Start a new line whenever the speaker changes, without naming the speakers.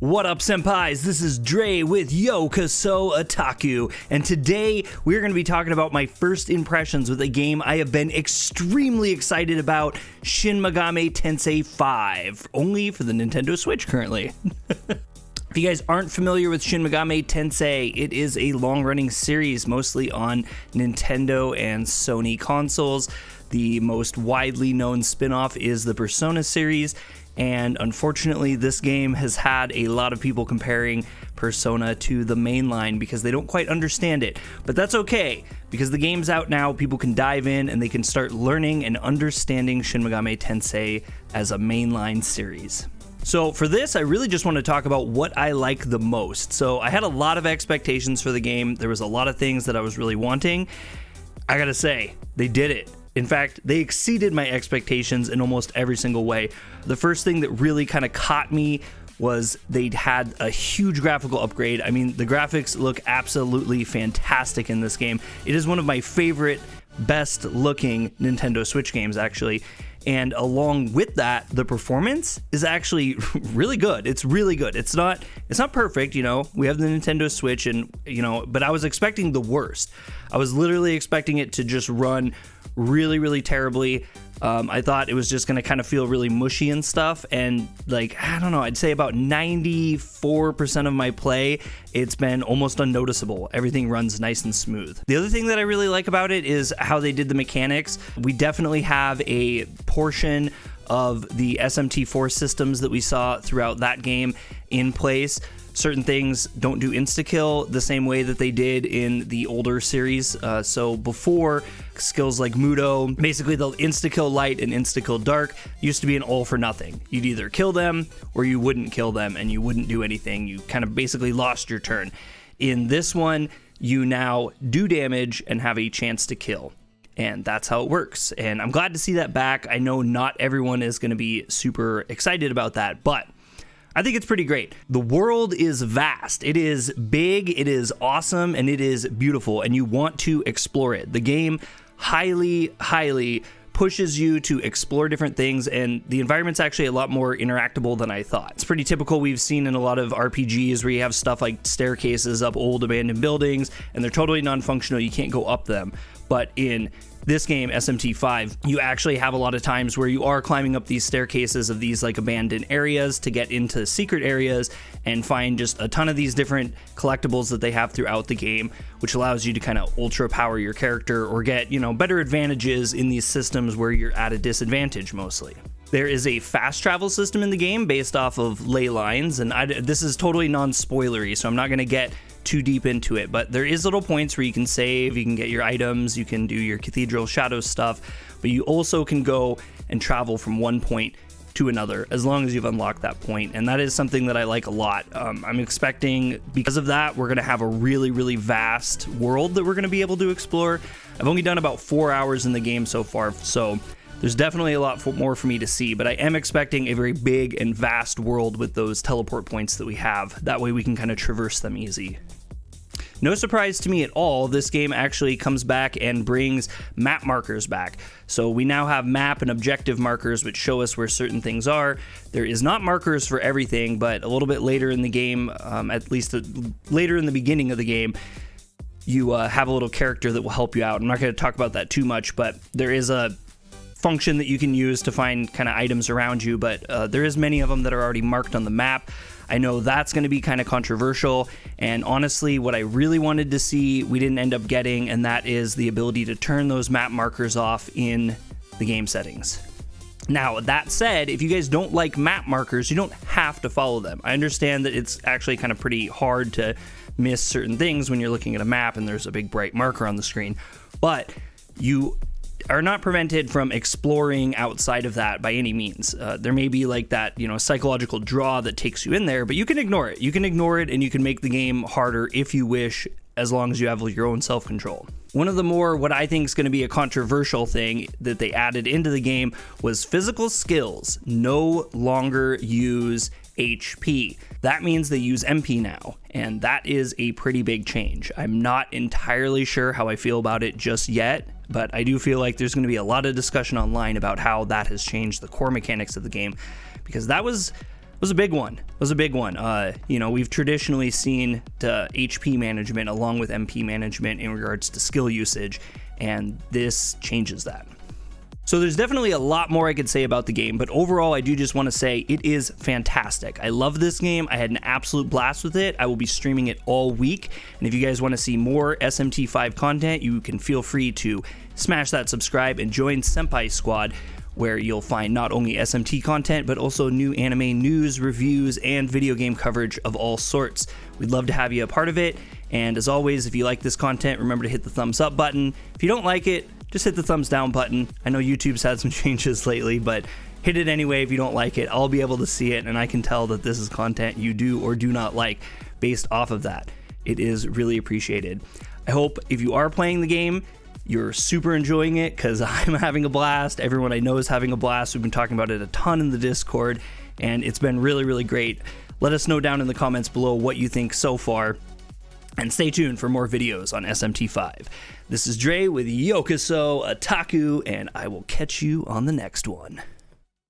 What up, senpais? This is Dre with Yo Kaso Otaku, and today we're going to be talking about my first impressions with a game I have been extremely excited about, Shin Megami Tensei V, only for the Nintendo Switch currently. If you guys aren't familiar with Shin Megami Tensei, it is a long-running series mostly on Nintendo and Sony consoles. The most widely known spin-off is the Persona series, and unfortunately this game has had a lot of people comparing Persona to the mainline because they don't quite understand it. But that's okay, because the game's out now, people can dive in and they can start learning and understanding Shin Megami Tensei as a mainline series. So for this, I really just want to talk about what I like the most. So I had a lot of expectations for the game. There was a lot of things that I was really wanting. I gotta say, they did it. In fact, they exceeded my expectations in almost every single way. The first thing that really kind of caught me was they'd had a huge graphical upgrade. I mean, the graphics look absolutely fantastic in this game. It is one of my favorite, best looking Nintendo Switch games, actually. And along with that, the performance is actually really good. It's really good. It's not perfect, you know. We have the Nintendo Switch and, you know, but I was expecting the worst. I was literally expecting it to just run really, really terribly. I thought it was just going to kind of feel really mushy and stuff. And like, I don't know, I'd say about 94% of my play, it's been almost unnoticeable. Everything runs nice and smooth. The other thing that I really like about it is how they did the mechanics. We definitely have a portion of the SMT4 systems that we saw throughout that game in place. Certain things don't do insta-kill the same way that they did in the older series. So before, skills like Mudo, basically the insta-kill light and insta-kill dark used to be an all for nothing. You'd either kill them or you wouldn't kill them and you wouldn't do anything. You kind of basically lost your turn. In this one, you now do damage and have a chance to kill. And that's how it works. And I'm glad to see that back. I know not everyone is going to be super excited about that, but I think it's pretty great. The world is vast. It is big, it is awesome, and it is beautiful, and you want to explore it. The game highly pushes you to explore different things, and the environment's actually a lot more interactable than I thought. It's pretty typical we've seen in a lot of RPGs where you have stuff like staircases up old abandoned buildings, and they're totally non-functional, you can't go up them. But in this game, SMT5, you actually have a lot of times where you are climbing up these staircases of these like abandoned areas to get into secret areas and find just a ton of these different collectibles that they have throughout the game, which allows you to kind of ultra power your character or get, you know, better advantages in these systems where you're at a disadvantage mostly. There is a fast travel system in the game based off of ley lines, and this is totally non-spoilery, so I'm not going to get too deep into it, but there is little points where you can save, you can get your items, you can do your Cathedral Shadow stuff, but you also can go and travel from one point to another as long as you've unlocked that point, and that is something that I like a lot. I'm expecting, because of that, we're going to have a really vast world that we're going to be able to explore. I've only done about 4 hours in the game so far, so there's definitely a lot more for me to see, but I am expecting a very big and vast world with those teleport points that we have. That way we can kind of traverse them easy. No surprise to me at all, this game actually comes back and brings map markers back. So we now have map and objective markers which show us where certain things are. There is not markers for everything, but a little bit later in the game, at least later in the beginning of the game, you have a little character that will help you out. I'm not going to talk about that too much, but there is a function that you can use to find kind of items around you, but there is many of them that are already marked on the map. I know that's going to be kind of controversial, and honestly, what I really wanted to see, we didn't end up getting, and that is the ability to turn those map markers off in the game settings. Now, that said, if you guys don't like map markers, you don't have to follow them. I understand that it's actually kind of pretty hard to miss certain things when you're looking at a map and there's a big bright marker on the screen, but you are not prevented from exploring outside of that by any means. There may be like that, you know, psychological draw that takes you in there, but you can ignore it. You can ignore it and you can make the game harder if you wish, as long as you have your own self-control. One of the more, what I think is going to be a controversial thing that they added into the game was physical skills no longer use HP. That means they use MP now, and that is a pretty big change. I'm not entirely sure how I feel about it just yet, but I do feel like there's going to be a lot of discussion online about how that has changed the core mechanics of the game, because that was was a big one. You know, we've traditionally seen the HP management along with MP management in regards to skill usage, and this changes that. So there's definitely a lot more I could say about the game, but overall I do just want to say it is fantastic. I love this game. I had an absolute blast with it. I will be streaming it all week, and if you guys want to see more SMT5 content, you can feel free to smash that subscribe and join Senpai Squad, where you'll find not only SMT content, but also new anime news, reviews, and video game coverage of all sorts. We'd love to have you a part of it, and as always, if you like this content, remember to hit the thumbs up button. If you don't like it, just hit the thumbs down button. I know YouTube's had some changes lately, but hit it anyway if you don't like it. I'll be able to see it, and I can tell that this is content you do or do not like based off of that. It is really appreciated. I hope if you are playing the game, you're super enjoying it, because I'm having a blast. Everyone I know is having a blast. We've been talking about it a ton in the Discord, and it's been really, really great. Let us know down in the comments below what you think so far, and stay tuned for more videos on SMT5. This is Dre with Yokoso Otaku, and I will catch you on the next one.